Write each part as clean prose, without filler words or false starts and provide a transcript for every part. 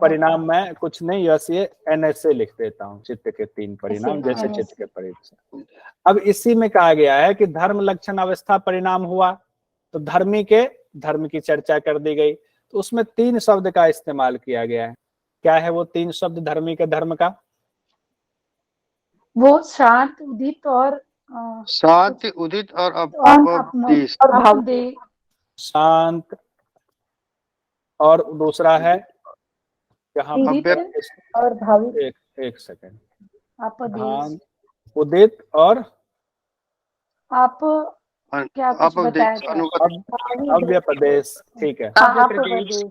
परिणाम मैं कुछ नहीं, यस ये NSA लिख देता हूँ, चित्त के 3 परिणाम, जैसे चित्त के परिणाम। अब इसी में कहा गया है कि धर्म लक्षण अवस्था परिणाम हुआ, तो धर्म की चर्चा कर दी गई, तो उसमें 3 शब्द का इस्तेमाल किया गया है। क्या है वो 3 शब्द धर्मी के धर्म का? वो शांत, उदित और शांत, उदित और शांत, और दूसरा है यहाँ और भावी। एक सेकंड, अपदेश, उदित और आप क्या कुछ बताया था? अव्यपदेश, ठीक है।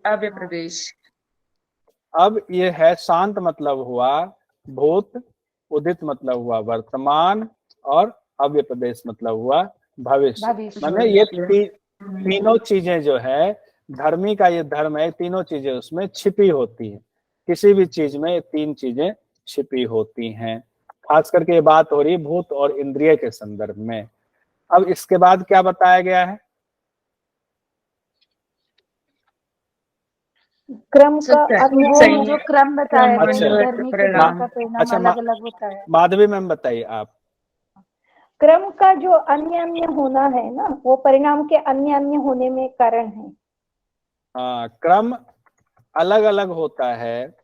अव्यप्रदेश। अब ये है शांत मतलब हुआ भूत, उदित मतलब हुआ वर्तमान, और अव्यपदेश मतलब हुआ भविष्य। माने ये तीनों चीजें जो है धर्मी का ये धर्म है, तीनों चीजें उसमें छिपी होती हैं। किसी भी चीज में ये 3 चीजें छिपी होती हैं। खास करके ये बात हो रही है भूत और इंद्रिय के संदर्भ में। अब इसके बाद क्या बताया गया है? क्रम का, वो जो क्रम बताया धर्मी के धर्म का परिणाम अलग अलग होता है। माधवी मैम बताइए आप। क्रम का जो अन्य अन्य होना है ना, वो परिणाम के अन्य अन्य होने में कारण है। हाँ, क्रम अलग अलग होता है,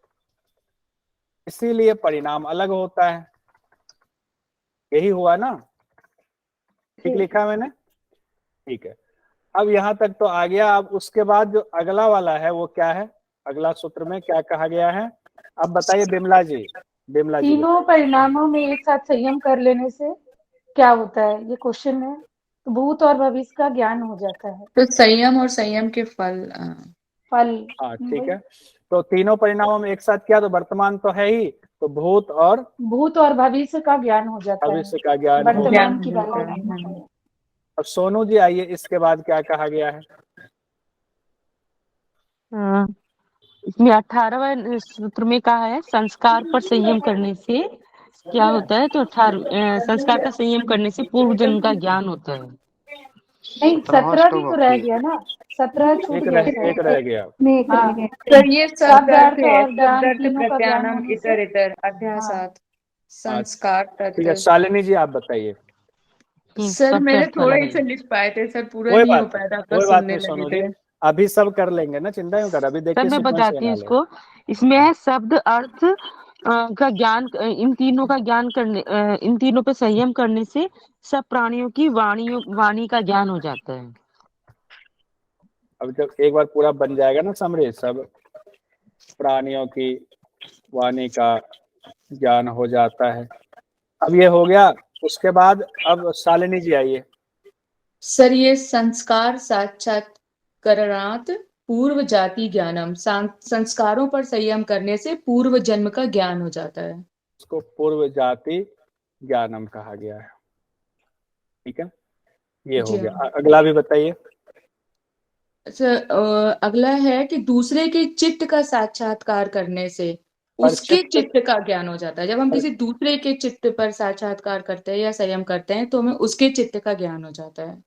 इसीलिए परिणाम अलग होता है। यही हुआ ना? ठीक लिखा मैंने? ठीक है। अब यहाँ तक तो आ गया। अब उसके बाद जो अगला वाला है वो क्या है? अगला सूत्र में क्या कहा गया है? अब बताइए बिमला जी। तीनों परिणामों में एक साथ संयम कर लेने से क्या होता है, ये क्वेश्चन है। तो भूत और भविष्य का ज्ञान हो जाता है। तो संयम और संयम के फल। हाँ ठीक है। तो तीनों परिणामों में एक साथ किया तो वर्तमान तो है ही, तो भूत और भविष्य का ज्ञान हो जाता है। भविष्य का ज्ञान वर्तमान की बात। अब सोनू जी आइए, इसके बाद क्या कहा गया है? इसमें 18वें सूत्र में कहा है संस्कार पर संयम करने से क्या होता है, तो संस्कार का संयम करने से पूर्व जन्म का ज्ञान होता है। नहीं, 17 भी तो रह गया ना, 17 छूट गया। एक रह गया। सर ये शब्दार्थ है, शब्दार्थ प्रत्यानम इतर इतर अध्यासात संस्कार। ठीक है, शालिनी जी आप बताइए। सर मैंने थोड़ा ही से लिख पाए थे सर, पूरा नहीं हो पाया था, कोई बात नहीं सोनू जी, अभी सब कर लेंगे ना, चिंता क्यों कर। अभी देखिए मैं बताती हूँ इसको। इसमें है शब्द अर्थ का ज्ञान, इन तीनों का ज्ञान करने, इन तीनों पे संयम करने से सब प्राणियों की वाणी का ज्ञान हो जाता है। अब जब एक बार पूरा बन जाएगा ना समरी, सब प्राणियों की वाणी का ज्ञान हो जाता है। अब ये हो गया। उसके बाद अब शालिनी जी आइए। सर ये संस्कार साक्षात्कारणात् पूर्व जाति ज्ञानम, संस्कारों पर संयम करने से पूर्व जन्म का ज्ञान हो जाता है। उसको पूर्व जाति ज्ञानम कहा गया है। ठीक है, ये हो गया। अगला भी बताइए। अगला है कि दूसरे के चित्त का साक्षात्कार करने से उसके चित्त का ज्ञान हो जाता है। जब हम किसी दूसरे के चित्त पर साक्षात्कार करते हैं या संयम करते हैं तो हमें उसके चित्त का ज्ञान हो जाता है।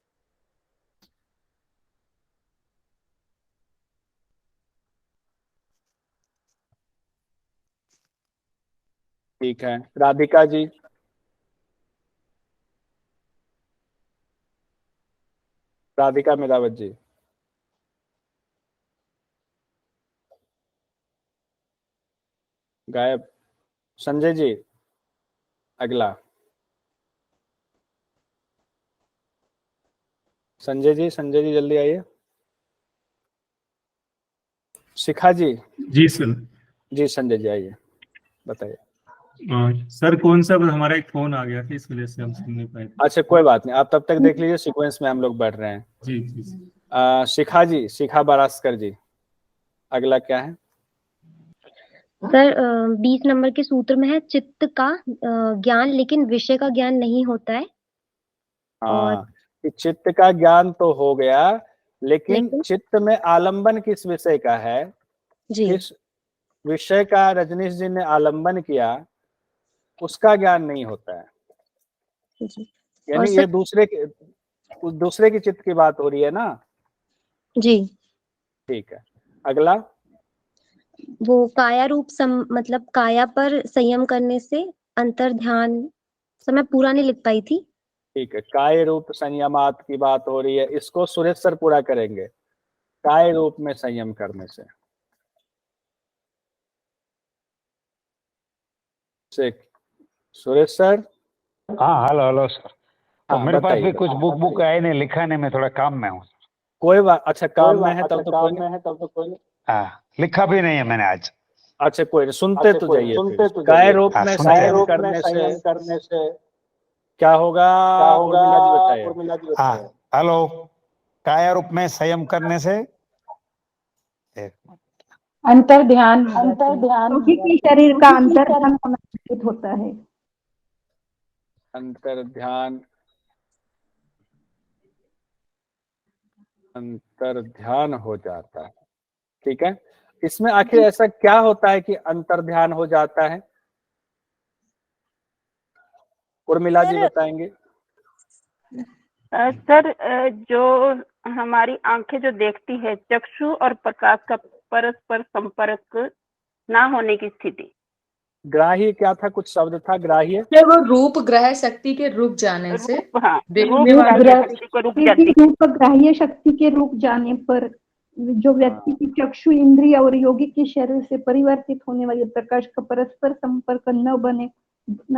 ठीक है, राधिका जी। राधिका मेधावत जी। गायब। संजय जी अगला। संजय जी जल्दी आइए। शिखा जी। जी सर। जी संजय जी आइए, बताइए। सर कौन सा, हमारा एक फोन आ गया था इस वजह से हम सुन नहीं पाए। अच्छा कोई बात नहीं, आप तब तक देख लीजिए, सीक्वेंस में हम लोग बढ़ रहे हैं। जी जी। शिखा जी, शिखा बारास्कर जी, अगला क्या है? सर 20 नंबर के सूत्र में है चित्त का ज्ञान, लेकिन विषय का ज्ञान नहीं होता है। हाँ, चित्त का ज्ञान तो हो गया, लेकिन चित्त में आलंबन किस विषय का है? किस विषय का रजनीश जी ने आलंबन किया, उसका ज्ञान नहीं होता है। यानी ये दूसरे की चित्त की बात हो रही है ना? जी ठीक है, अगला। वो काया रूप मतलब काया पर संयम करने से अंतर ध्यान। सर मैं पूरा नहीं लिख पाई थी। ठीक है, काय रूप संयमात की बात हो रही है, इसको सुरेश सर पूरा करेंगे। काय रूप में संयम करने से सुरेश सर। हाँ, हेलो हेलो सर। तो हाँ मेरे पास बताइए। भी कुछ बुक है नहीं, लिखा नहीं, मैं थोड़ा काम में हूँ। कोई बात, अच्छा काम में है तब तो कोई नहीं। हाँ, लिखा भी नहीं है मैंने आज। अच्छा कोई नहीं, सुनते तो जाइए फिर। काय रूप हाँ, में सुनते हैं। संयम करने से क्या होगा, उर्मिला जी बताइए। हाँ, हेलो। काया रूप में संयम करने से अंतर ध्यान हो जाता है। क्योंकि कि शरीर का अंतर ध्यान मजबूत होता है। अंतर ध्यान, अंतर ध्यान हो जाता है। ठीक है, इसमें आखिर ऐसा क्या होता है कि अंतर ध्यान हो जाता है, उर्मिला जी बताएंगे। सर जो हमारी आंखें जो देखती है, चक्षु और प्रकाश का परस्पर संपर्क ना होने की स्थिति। ग्राह्य क्या था, कुछ शब्द था ग्राह्य। वो रूप ग्रह शक्ति के रुक जाने से रूप, हाँ, देखने रूप वाले ग्राह्य शक्ति को रुक जाती है। रूप ग्राह्य शक्ति के रुक जाने पर जो व्यक्ति की चक्षु इंद्रिय और यौगिक के शरीर से परिवर्तित होने वाले प्रकाश का परस्पर संपर्क न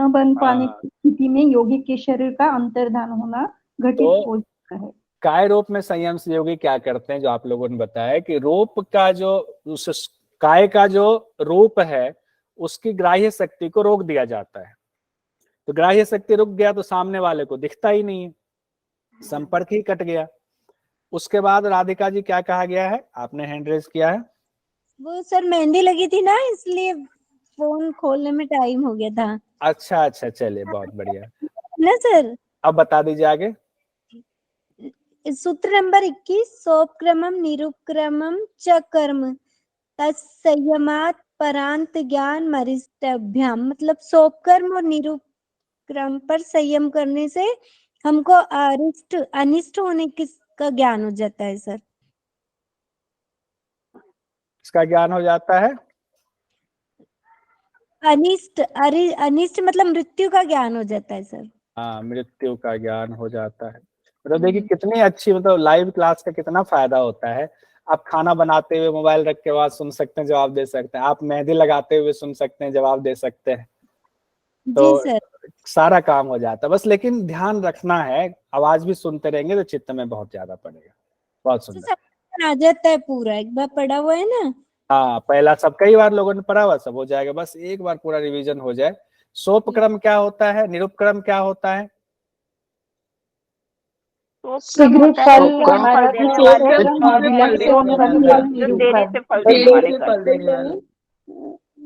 बन पाने की स्थिति में यौगिक के शरीर का अंतर्धान होना घटित हो जाता है। काय रूप में संयम से योगी क्या करते हैं, जो आप लोगों ने बताया कि रूप का जो उस काय का जो रूप है उसकी ग्राह्य शक्ति को रोक दिया जाता है। तो ग्राह्य शक्ति रुक गया तो सामने वाले को दिखता ही नहीं है, संपर्क ही कट गया। उसके बाद राधिका जी क्या कहा गया है, आपने हैंड रेज किया है। वो सर मेहंदी लगी थी ना, इसलिए फोन खोलने में टाइम हो गया था। अच्छा अच्छा, चलिए बहुत बढ़िया ना सर। अब बता दीजिए आगे। सूत्र नंबर 21, सोपक्रमम निरुपक्रमम च कर्म तत्संयमात परांत ज्ञान मरिष्टभ्याम। मतलब सोपकर्म और निरुपक्रम पर संयम करने से हमको अनिष्ट होने का ज्ञान हो जाता है सर। इसका ज्ञान हो जाता है, अनिष्ट मतलब मृत्यु का ज्ञान हो जाता है सर। हाँ, मृत्यु का ज्ञान हो जाता है। मतलब देखिए कितनी अच्छी, मतलब लाइव क्लास का कितना फायदा होता है। आप खाना बनाते हुए मोबाइल रख के बाद सुन सकते हैं, जवाब दे सकते हैं। आप मेहंदी लगाते हुए सुन सकते हैं, जवाब दे सकते हैं। तो जी सर। सारा काम हो जाता है बस, लेकिन ध्यान रखना है, आवाज भी सुनते रहेंगे तो चित्त में बहुत ज्यादा पड़ेगा। बहुत सुंदर आ जाता है पूरा, एक बार पढ़ा हुआ है ना। हाँ, पहला सब कई बार लोगों ने पढ़ा हुआ, सब हो जाएगा, बस एक बार पूरा रिवीजन हो जाए। सोपक्रम क्या होता है, निरुपक्रम क्या होता है। शीघ्र फल फल देने वाले, देरी से फल देने वाले।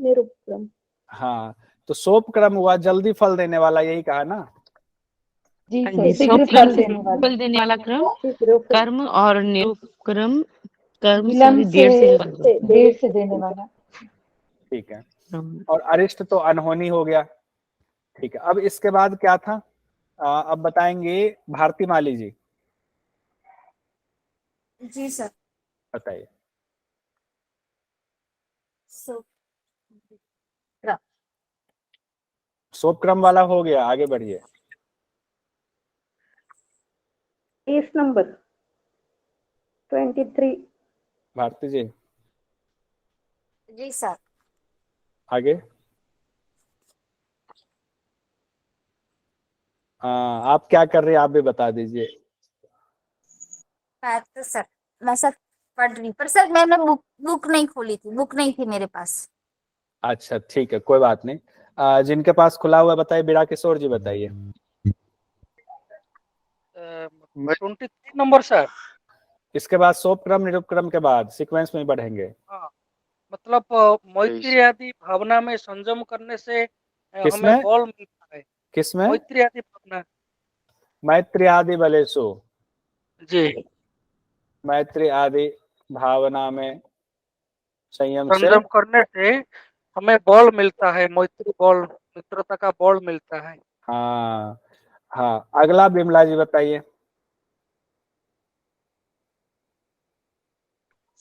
निरुपक्रम। हाँ, तो सोपक्रम हुआ जल्दी फल देने वाला, यही कहा ना। जी हाँ जी, शीघ्र फल देने वाला क्रम कर्म, और निरुपक्रम कर्म विलंब देर से देने वाला। ठीक है, और अरिष्ट तो अनहोनी हो गया। ठीक है, अब इसके बाद क्या था, अब बताएंगे भारती माली जी। जी सर। बताइए। सोपक्रम वाला हो गया, आगे बढ़िए। Page number 23। भारती जी जी सर। आगे। आप क्या कर रहे हैं, आप भी बता दीजिए। तो सर मैं सर पढ़ रही, पर सर मैंने बुक नहीं खोली थी, बुक नहीं थी मेरे पास। अच्छा ठीक है, कोई बात नहीं। जिनके पास खुला हुआ है बताइए, बिरा किशोर जी बताइए। 23 नंबर सर। इसके बाद सोपक्रम निरुपक्रम के बाद सीक्वेंस में बढ़ेंगे। हाँ, मतलब मैत्री आदि भावना में संयम करने से हमें बल मिलता है। किसमें? मैत्री आदि भावना। मैत्री आदि बलेसु। जी। मैत्री आदि भावना में संयम करने से हमें बल मिलता है, मैत्री बल, मित्रता का बल मिलता है। हाँ हाँ, अगला बिमला जी बताइए।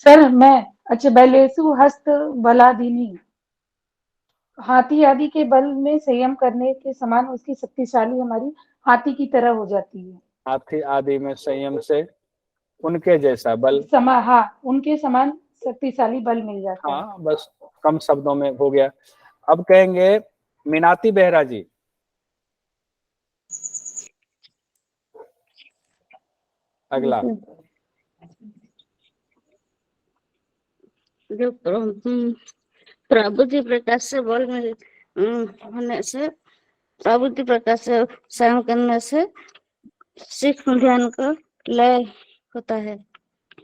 सर मैं अच्छा बलेसु हस्त बलादिनी, हाथी आदि के बल में संयम करने के समान उसकी शक्तिशाली हमारी हाथी की तरह हो जाती है। हाथी आदि में संयम से उनके जैसा बल, हाँ उनके समान शक्तिशाली बल मिल जाता है। हाँ बस कम शब्दों में हो गया। अब कहेंगे मीनाती बेहरा जी। अगला जो प्रबुद्धि प्रकाश से बल में होने से, प्रबुद्धि प्रकाश से संयम करने से सूक्ष्म ज्ञान का लय होता है।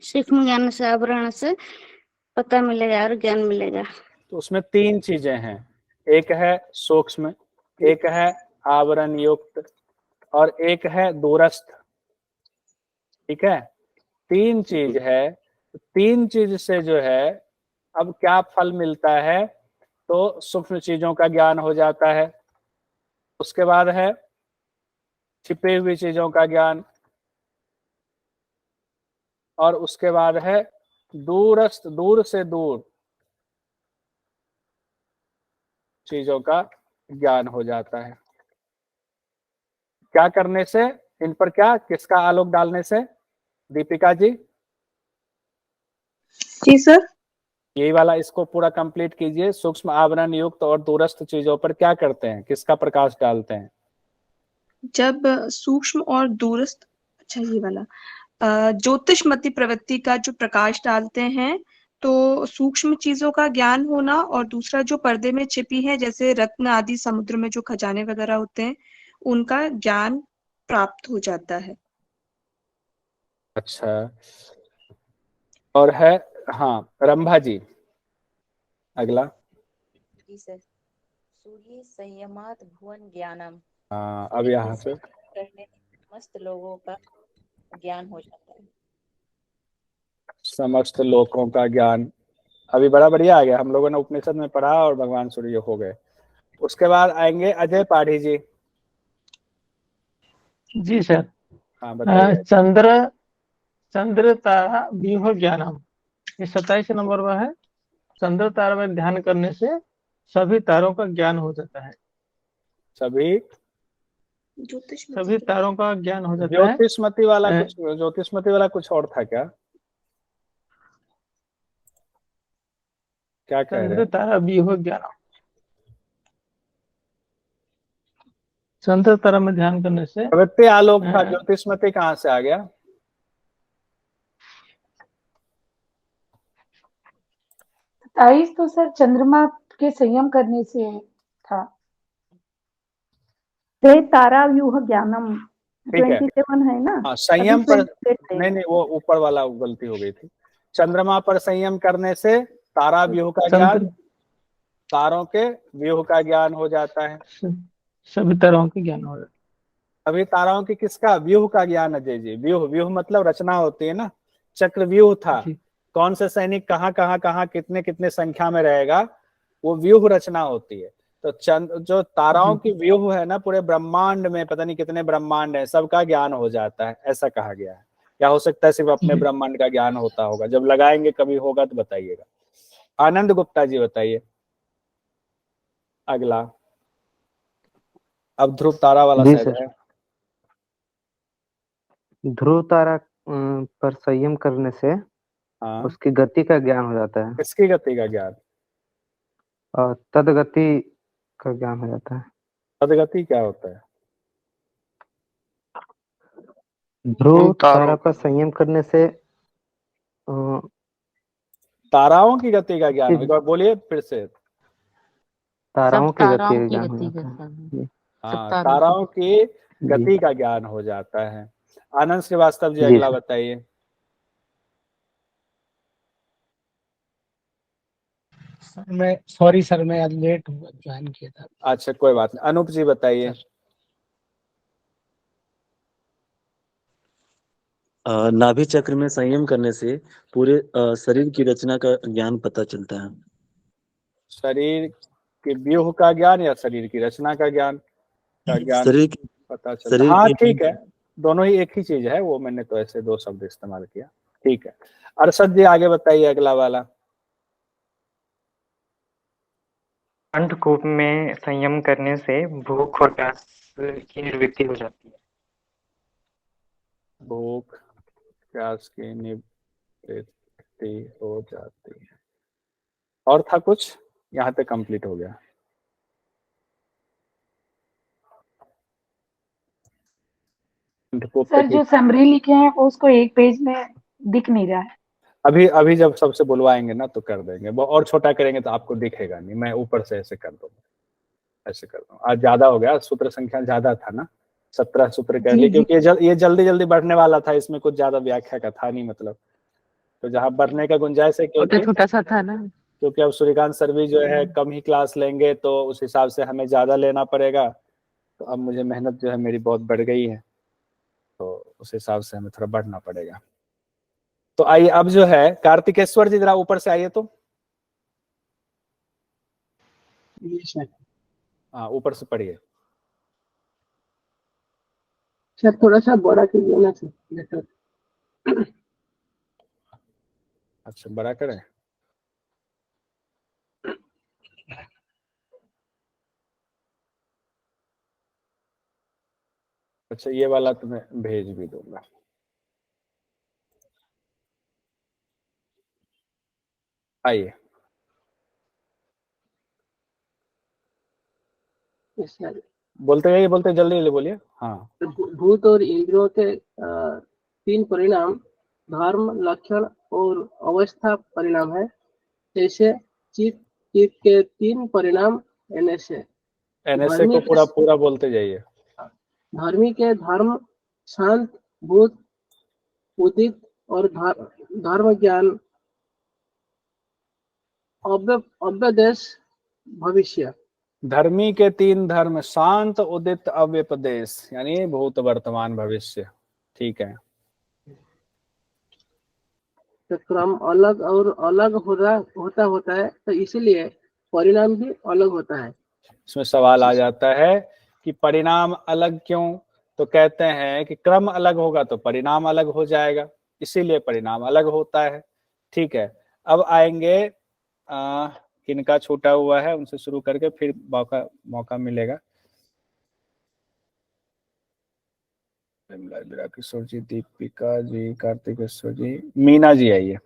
सूक्ष्म ज्ञान से आवरण से पता मिलेगा और ज्ञान मिलेगा। तो उसमें तीन चीजें हैं, एक है सूक्ष्म, एक है आवरण युक्त और एक है दूरस्थ। ठीक है, तीन चीज है। तीन चीज से जो है अब क्या फल मिलता है, तो सूक्ष्म चीजों का ज्ञान हो जाता है, उसके बाद है छिपी हुई चीजों का ज्ञान, और उसके बाद है दूरस्थ, दूर से दूर चीजों का ज्ञान हो जाता है। क्या करने से, इन पर क्या, किसका आलोक डालने से? दीपिका जी। जी सर। यही वाला इसको पूरा कंप्लीट कीजिए। सूक्ष्म आवरण युक्त और दूरस्थ चीजों पर क्या करते हैं, किसका प्रकाश डालते हैं? जब सूक्ष्म और दूरस्थ, अच्छा ये वाला ज्योतिषमती प्रवृत्ति का जो प्रकाश डालते हैं, तो सूक्ष्म चीजों का ज्ञान होना, और दूसरा जो पर्दे में छिपी है जैसे रत्न आदि समुद्र में जो खजाने वगैरह होते हैं, उनका ज्ञान प्राप्त हो जाता है। अच्छा, और है, हाँ रंभा जी अगला। जी सर। सूर्य संयमात भुवन ज्ञानम। हाँ, अब यहाँ पे करने समस्त लोगों का ज्ञान हो जाता है। समस्त लोकों का ज्ञान अभी बड़ा बढ़िया आ गया, हम लोगों ने उपनिषद में पढ़ा और भगवान सूर्य हो गए। उसके बाद आएंगे अजय पाढ़ी जी। जी सर। हाँ बताइए। चंद्र तारा व्यूह ज्ञानम, ये 27 नंबर में है। चंद्र तारा में ध्यान करने से सभी तारों का ज्ञान हो जाता है। सभी तारों का ज्ञान हो जाता है। ज्योतिषमती वाला कुछ, ज्योतिषमती वाला कुछ और था क्या? क्या कह रहे चंद्र हैं? तारा व्यूह ज्ञानम, चंद्र तारा में ध्यान करने से प्रवृत्ति आलोक था, ज्योतिषमती कहाँ से आ गया? तो सर चंद्रमा के संयम करने से था। ते तारा व्यूह ज्ञानम ठीक है, 27 है ना। हाँ संयम पर, नहीं वो ऊपर वाला गलती हो गई थी। चंद्रमा पर संयम करने से तारा व्यूह का ज्ञान, तारों के व्यूह का ज्ञान हो जाता है। सभी तारों का ज्ञान हो जाता है। अभी ताराओं की किसका व्यूह का ज्ञान? अजय जी, व्यूह, व्यूह मतलब रचना होती है ना। चक्र व्यूह था, कौन से सैनिक कहाँ कितने कितने संख्या में रहेगा, वो व्यूह रचना होती है। तो जो ताराओं की व्यूह है ना, पूरे ब्रह्मांड में पता नहीं कितने ब्रह्मांड है, सबका ज्ञान हो जाता है, ऐसा कहा गया है। या हो सकता है सिर्फ अपने ब्रह्मांड का ज्ञान होता होगा, जब लगाएंगे कभी होगा तो बताइएगा। आनंद गुप्ता जी बताइए अगला। अब ध्रुव तारा वाला शायद है। ध्रुव तारा पर संयम करने से उसकी गति का ज्ञान हो जाता है। किसकी गति का ज्ञान? और तदगति का ज्ञान हो जाता है। तदगति क्या होता है? ध्रुव तारा पर संयम करने से ताराओं की गति का ज्ञान, एक बार बोलिए फिर से। ताराओं की गति का ज्ञान हो जाता है। हाँ, ताराओं की गति का ज्ञान हो जाता है। आनंद श्रीवास्तव जी अगला बताइए। मैं सॉरी सर, मैं आज लेट हुआ, ज्वाइन किया था। अच्छा कोई बात नहीं। अनूप जी बताइए। नाभि चक्र में संयम करने से पूरे शरीर की रचना का ज्ञान पता चलता है। शरीर के व्यूह का ज्ञान या शरीर की रचना का ज्ञान? शरीर की पता चलता। हाँ ठीक है, दोनों ही एक ही चीज है, वो मैंने तो ऐसे दो शब्द इस्तेमाल किया। ठीक है। अरशद जी आगे बताइए अगला वाला। अंधकूप में संयम करने से भूख और प्यास की निवृत्ति हो जाती है। भूख प्यास की निवृत्ति हो जाती है। और था कुछ? यहाँ पे कंप्लीट हो गया। सर जो समरी लिखे हैं उसको एक पेज में दिख नहीं रहा है। अभी जब सबसे बुलवाएंगे ना तो कर देंगे, वो और छोटा करेंगे तो आपको दिखेगा नहीं, मैं ऊपर से ऐसे कर दूंगा, ऐसे कर दूंगा। आज ज्यादा हो गया, सूत्र संख्या ज्यादा था ना, 17 सूत्र कह लिए, क्योंकि ये जल्दी जल्दी बढ़ने वाला था, इसमें कुछ ज्यादा व्याख्या का था नहीं मतलब, तो जहाँ बढ़ने का गुंजाइश है क्योंकि छोटा सा था ना, क्योंकि अब सूर्यकांत सर भी जो है कम ही क्लास लेंगे तो उस हिसाब से हमें ज्यादा लेना पड़ेगा, तो अब मुझे मेहनत जो है मेरी बहुत बढ़ गई है, तो उस हिसाब से हमें थोड़ा बढ़ना पड़ेगा। तो आइए अब जो है कार्तिकेश्वर जी जरा ऊपर से आइए तो, हाँ ऊपर से पढ़िए। सर थोड़ा सा बड़ा कीजिए ना सर। अच्छा बड़ा करें। अच्छा ये वाला तो मैं भेज भी दूंगा। आइए बोलते जाइए, बोलते जल्दी जल्दी बोलिए। हाँ भूत और इंद्रियों के तीन परिणाम धर्म, लक्षण और अवस्था परिणाम है। जैसे चित्त के तीन परिणाम एनएसए को पूरा पूरा बोलते जाइए। धर्मी के धर्म, शांत, भूत, उदित और धर्म ज्ञान, अव्यदेश, भविष्य। धर्मी के तीन धर्म, शांत, उदित, अव्यपदेश, यानी भूत, वर्तमान, भविष्य। ठीक है। तो क्रम अलग और अलग होता है, तो इसीलिए परिणाम भी अलग होता है। इसमें सवाल आ जाता है कि परिणाम अलग क्यों, तो कहते हैं कि क्रम अलग होगा तो परिणाम अलग हो जाएगा, इसीलिए परिणाम अलग होता है। ठीक है। अब आएंगे किनका छूटा हुआ है उनसे शुरू करके फिर मौका मिलेगा। किशोर जी, दीपिका जी, कार्तिकेश्वर जी, मीना जी आइए।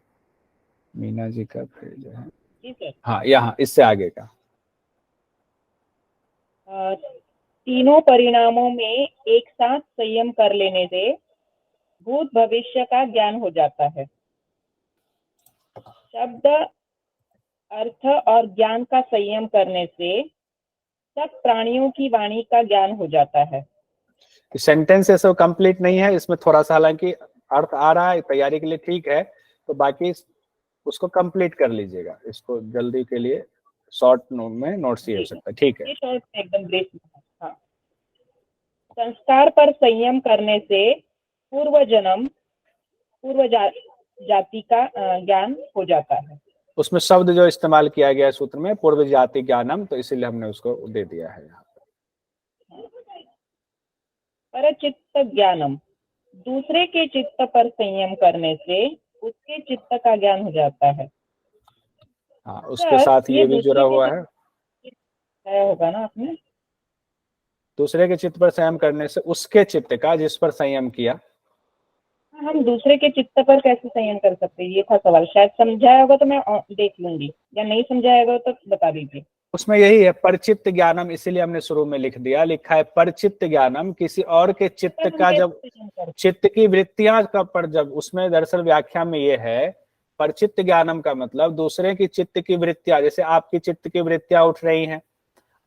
मीना जी का फिर जो है, हाँ यहाँ इससे आगे का। तीनों परिणामों में एक साथ संयम कर लेने से भूत भविष्य का ज्ञान हो जाता है। शब्द, अर्थ और ज्ञान का संयम करने से सब प्राणियों की वाणी का ज्ञान हो जाता है। सेंटेंस ऐसे कंप्लीट नहीं है, इसमें थोड़ा सा हालांकि अर्थ आ रहा है, तैयारी के लिए ठीक है, तो बाकी उसको कंप्लीट कर लीजिएगा। इसको जल्दी के लिए शॉर्ट नोट में नोट्स ही हो सकता है। ठीक है। शॉर्ट एकदम ब्रीफ। हाँ। संस्कार पर संयम करने से पूर्व जाति का ज्ञान हो जाता है। उसमें शब्द जो इस्तेमाल किया गया है सूत्र में पूर्व जाति ज्ञानम, तो इसीलिए हमने उसको दे दिया है यहाँ पर चित्त ज्ञानम, दूसरे के चित्त पर संयम करने से उसके चित्त का ज्ञान हो जाता है। हाँ उसके साथ ये भी जुड़ा हुआ है, होगा ना आपने। दूसरे के चित्त पर संयम करने से उसके चित्त का, जिस पर संयम किया। हम दूसरे के चित्त पर कैसे संयम कर सकते हैं, ये था सवाल। शायद समझाया होगा तो मैं देख लूंगी, या नहीं समझाया होगा तो बता दीजिए। उसमें यही है परचित्त ज्ञानम, इसीलिए हमने शुरू में लिख दिया, लिखा है परचित्त ज्ञानम, किसी और के चित्त का जब चित्त की वृत्तियां का पर जब, उसमें दरअसल व्याख्या में ये है परचित्त ज्ञानम का मतलब दूसरे की चित्त की वृत्तियां, जैसे आपकी चित्त की वृत्तियां उठ रही हैं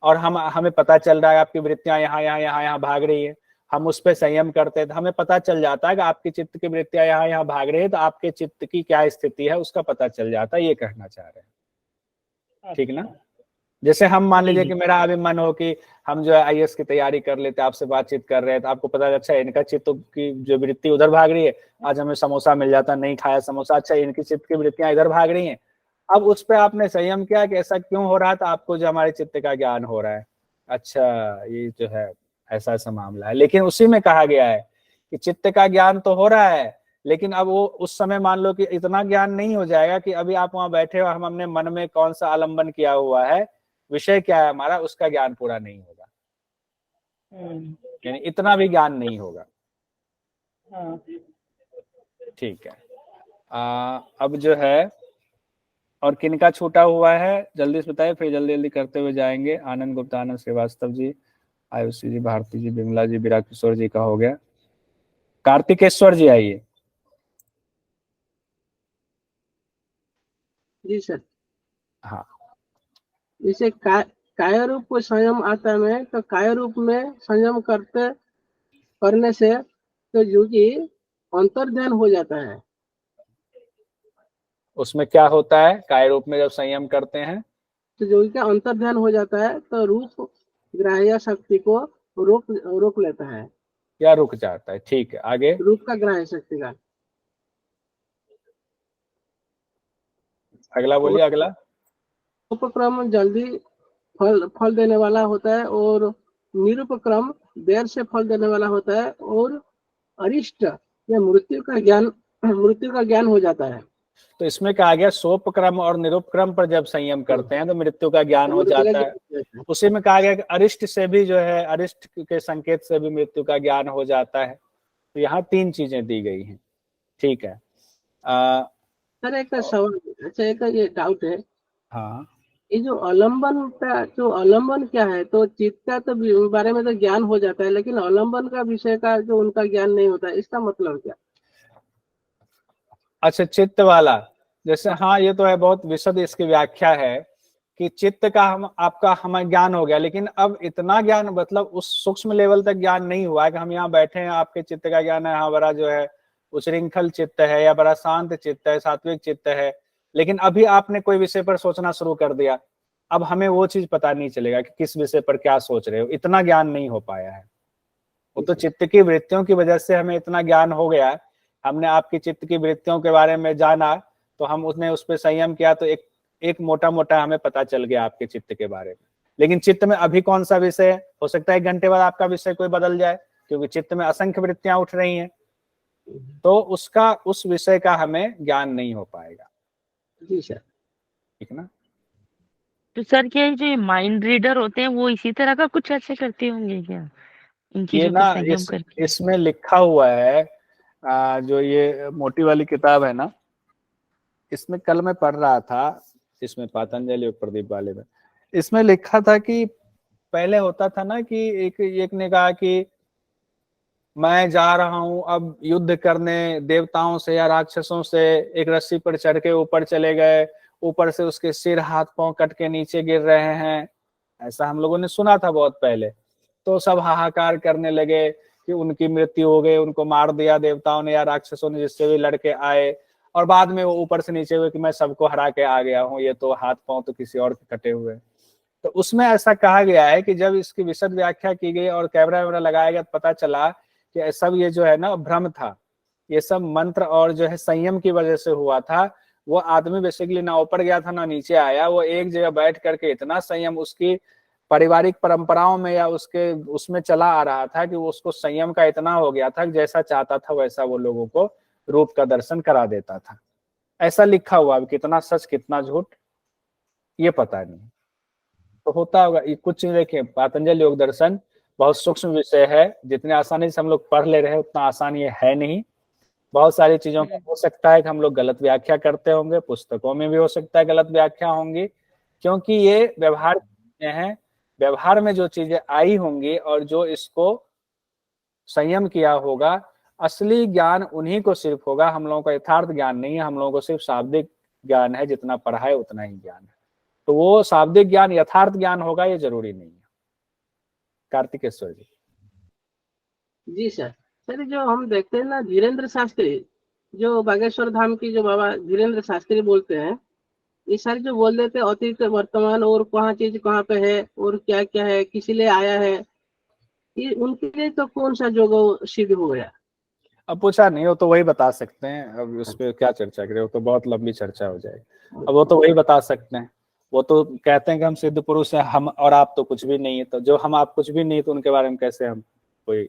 और हमें पता चल रहा है आपकी वृत्तियां यहाँ भाग रही है, हम उस पर संयम करते हैं तो हमें पता चल जाता है कि आपकी चित्त की वृत्तियां यहाँ भाग रही है, तो आपके चित्त की क्या स्थिति है उसका पता चल जाता है, ये कहना चाह रहे हैं। ठीक ना। जैसे हम मान लीजिए कि मेरा अभी मन हो कि हम जो है आईएएस की तैयारी कर लेते, आपसे बातचीत कर रहे हैं, तो आपको पता है अच्छा इनका चित्त की जो वृत्ति उधर भाग रही है, आज हमें समोसा मिल जाता, नहीं खाया समोसा, अच्छा इनकी चित्त की वृत्तियां इधर भाग रही हैं। अब उस पर आपने संयम किया कि ऐसा क्यों हो रहा है, तो आपको जो हमारे चित्त का ज्ञान हो रहा है, अच्छा ये जो है ऐसा ऐसा मामला है। लेकिन उसी में कहा गया है कि चित्त का ज्ञान तो हो रहा है, लेकिन अब वो उस समय मान लो कि इतना ज्ञान नहीं हो जाएगा कि अभी आप वहां बैठे हो, हम हमने मन में कौन सा आलंबन किया हुआ है, विषय क्या है हमारा, उसका ज्ञान पूरा नहीं होगा, यानी इतना भी ज्ञान नहीं होगा। हाँ। ठीक है। अब जो है और किनका छूटा हुआ है जल्दी से बताइए, फिर जल्दी जल्दी करते हुए जाएंगे। आनंद गुप्ता, आनंद श्रीवास्तव जी, आयुषी जी, भारती जी, बिमला जी, विराट किशोर जी का हो गया। कार्तिकेश्वर जी आइए। जी सर। हाँ, जैसे काय रूप संयम आता है, तो काय रूप में संयम करने से तो योगी अंतर्ध्यान हो जाता है। उसमें क्या होता है काय रूप में जब संयम करते हैं? तो योगी का अंतर्ध्यान हो जाता है, तो रूप ग्राह्य शक्ति को रोक लेता है, या रुक जाता है। ठीक है, आगे। रूप का ग्राह्य शक्ति का। अगला बोलिए, अगला। उपक्रम जल्दी फल देने वाला होता है और निरुपक्रम देर से फल देने वाला होता है, और अरिष्ट या मृत्यु का ज्ञान हो जाता है। तो इसमें कहा गया सोपक्रम और निरुपक्रम पर जब संयम करते हैं तो मृत्यु का ज्ञान हो जाता है। उसी में कहा गया कि अरिष्ट से भी जो है, अरिष्ट के संकेत से भी मृत्यु का ज्ञान हो जाता है। तो यहाँ 3 चीजें दी गई हैं। ठीक है। सर एक सवाल, अच्छा एक ये डाउट है। हाँ, ये जो अलंबन क्या है? तो चित्त का तो बारे में तो ज्ञान हो जाता है, लेकिन अलंबन का विषय का जो उनका ज्ञान नहीं होता है, इसका मतलब क्या? अच्छा, चित्त वाला जैसे, हाँ ये तो है, बहुत विशद इसकी व्याख्या है कि चित्त का आपका हमें ज्ञान हो गया, लेकिन अब इतना ज्ञान मतलब उस सूक्ष्म लेवल तक ज्ञान नहीं हुआ है कि हम यहाँ बैठे हैं, आपके चित्त का ज्ञान है, हाँ बड़ा जो है उच्छृंखल चित्त है या बड़ा शांत चित्त है, सात्विक चित्त है, लेकिन अभी आपने कोई विषय पर सोचना शुरू कर दिया, अब हमें वो चीज पता नहीं चलेगा कि किस विषय पर क्या सोच रहे हो, इतना ज्ञान नहीं हो पाया है। वो तो चित्त की वृत्तियों की वजह से हमें इतना ज्ञान हो गया, हमने आपकी चित्त की वृत्तियों के बारे में जाना, तो हम उसने उस पर संयम किया, तो एक मोटा मोटा हमें पता चल गया आपके चित्त के बारे में। लेकिन चित्त में अभी कौन सा विषय है, हो सकता है 1 घंटे बाद आपका विषय कोई बदल जाए, क्योंकि चित्त में असंख्य वृत्तियां उठ रही हैं, तो उसका उस विषय का हमें ज्ञान नहीं हो पाएगा। जी सर। ठीक ना। तो सर क्या जो माइंड रीडर होते हैं वो इसी तरह का कुछ ऐसे करते होंगे क्या, इन ये चीजों ना पे संयम करके? इसमें लिखा हुआ है, जो ये मोटी वाली किताब है ना, इसमें कल मैं पढ़ रहा था, इसमें पतंजलि योग प्रदीप वाले में, इसमें लिखा था कि पहले होता था ना कि एक ने कहा कि मैं जा रहा हूं अब युद्ध करने देवताओं से या राक्षसों से, एक रस्सी पर चढ़ के ऊपर चले गए, ऊपर से उसके सिर हाथ पांव कट के नीचे गिर रहे हैं, ऐसा हम लोगों ने सुना था बहुत पहले। तो सब हाहाकार करने लगे कि उनकी मृत्यु हो गई, उनको मार दिया देवताओं ने या राक्षसों ने जिससे भी लड़के आए, और बाद में वो ऊपर से नीचे हुए कि मैं सबको हरा के आ गया हूँ, ये तो हाथ पांव तो किसी और के कटे हुए। तो उसमें ऐसा कहा गया है कि जब इसकी विशद व्याख्या की गई और कैमरा वैमरा लगाया गया, तो पता चला कि सब ये जो है ना भ्रम था, ये सब मंत्र और जो है संयम की वजह से हुआ था। वो आदमी बेसिकली ना ऊपर गया था ना नीचे आया, वो एक जगह बैठ करके इतना संयम उसकी पारिवारिक परंपराओं में या उसके उसमें चला आ रहा था कि वो उसको संयम का इतना हो गया था कि जैसा चाहता था वैसा वो लोगों को रूप का दर्शन करा देता था। ऐसा लिखा हुआ, कितना सच कितना झूठ ये पता नहीं, तो होता होगा। कुछ देखिए, पतंजलि योग दर्शन बहुत सूक्ष्म विषय है, जितने आसानी से हम लोग पढ़ ले रहे हैं उतना आसान ये है नहीं। बहुत सारी चीजों का हो सकता है कि हम लोग गलत व्याख्या करते होंगे, पुस्तकों में भी हो सकता है गलत व्याख्या होंगी, क्योंकि ये व्यवहार में है, व्यवहार में जो चीजें आई होंगी और जो इसको संयम किया होगा, असली ज्ञान उन्हीं को सिर्फ होगा, हम लोगों का यथार्थ ज्ञान नहीं है, हम लोगों को सिर्फ शाब्दिक ज्ञान है, जितना पढ़ा है उतना ही ज्ञान है। तो वो शाब्दिक ज्ञान यथार्थ ज्ञान होगा ये जरूरी नहीं है। कार्तिकेश्वर जी। जी सर। सर जो हम देखते हैं ना, धीरेन्द्र शास्त्री जो बागेश्वर धाम की जो बाबा धीरेन्द्र शास्त्री बोलते हैं, ये सारे जो बोल देते हैं अतीत वर्तमान और कहाँ चीज कहाँ पे है और क्या क्या है, किसी लिए आया है, ये उनके लिए तो कौन सा योग सिद्ध हो गया? अब पूछा नहीं, वो तो वही बता सकते हैं, अब उस पर क्या चर्चा करें, वो तो बहुत लंबी चर्चा हो जाएगी। अब वो तो वही बता सकते हैं, वो तो कहते हैं कि हम सिद्ध पुरुष हैं, हम और आप तो कुछ भी नहीं है, तो जो हम आप कुछ भी नहीं तो उनके बारे में कैसे हम कोई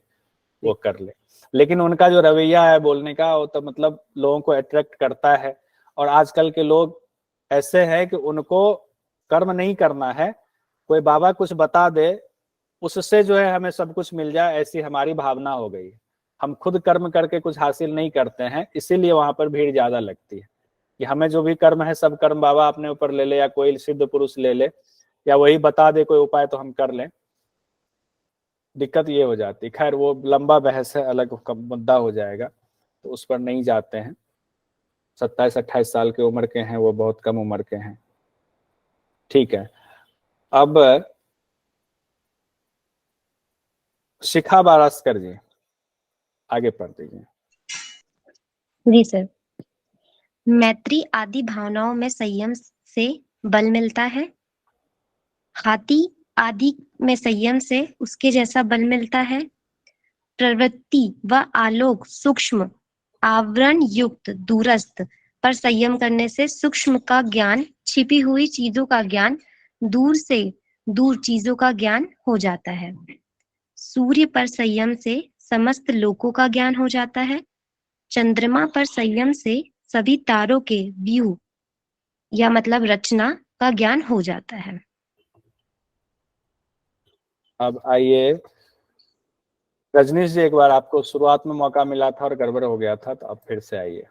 वो कर ले। लेकिन उनका जो रवैया है बोलने का, वो तो मतलब लोगों को अट्रैक्ट करता है। और आजकल के लोग ऐसे हैं कि उनको कर्म नहीं करना है, कोई बाबा कुछ बता दे उससे जो है हमें सब कुछ मिल जाए, ऐसी हमारी भावना हो गई है। हम खुद कर्म करके कुछ हासिल नहीं करते हैं, इसीलिए वहां पर भीड़ ज्यादा लगती है कि हमें जो भी कर्म है सब कर्म बाबा अपने ऊपर ले ले, या कोई सिद्ध पुरुष ले ले, या वही बता दे कोई उपाय तो हम कर लें। दिक्कत ये हो जाती है। खैर वो लंबा बहस है, अलग मुद्दा हो जाएगा, तो उस पर नहीं जाते हैं। 27-28 साल की उम्र के हैं वो, बहुत कम उम्र के हैं। ठीक है, अब शिखा बारास्कर जी आगे पढ़ दीजिए। जी सर। मैत्री आदि भावनाओं में संयम से बल मिलता है। हाथी आदि में संयम से उसके जैसा बल मिलता है। प्रवृत्ति व आलोक सूक्ष्म आवरण युक्त दूरस्थ पर संयम करने से सूक्ष्म का ज्ञान, छिपी हुई चीजों का ज्ञान, दूर से दूर चीजों का ज्ञान हो जाता है। सूर्य पर संयम से समस्त लोकों का ज्ञान हो जाता है। चंद्रमा पर संयम से सभी तारों के व्यू या मतलब रचना का ज्ञान हो जाता है। अब आइए रजनीश जी, एक बार आपको शुरुआत में मौका मिला था और गड़बड़ हो गया था, तो अब फिर से आइए,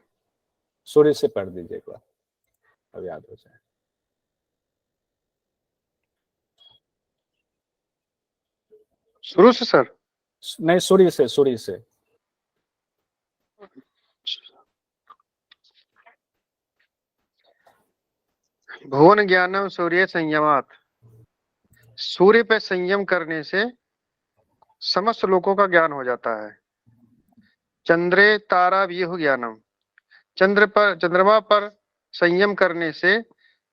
सूर्य से पढ़ दीजिए एक बार, अब याद हो जाए। शुरू से सर? नहीं, सूर्य से, सूर्य से। भुवन ज्ञानम सूर्य संयमात। सूर्य पे संयम करने से समस्त लोगों का ज्ञान हो जाता है। चंद्रे तारा व्यूह ज्ञानम। चंद्रमा पर संयम करने से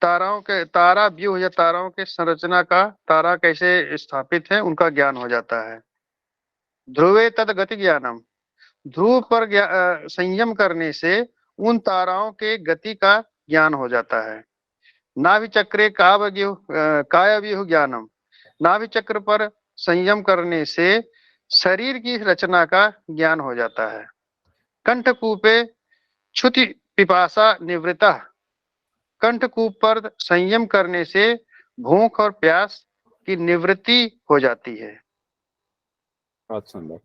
तारा व्यूह या ताराओं के संरचना का, तारा कैसे स्थापित है उनका ज्ञान हो जाता है। ध्रुवे तद गति ज्ञानम। ध्रुव पर संयम करने से उन ताराओं के गति का ज्ञान हो जाता है। नाभि चक्रे कायाव्यूह ज्ञानम। नाभि चक्र पर संयम करने से शरीर की रचना का ज्ञान हो जाता है। कंठकूपे क्षुति पिपासा निवृत्ता। कंठकूप पर संयम करने से भूख और प्यास की निवृत्ति हो जाती है। बहुत सुंदर।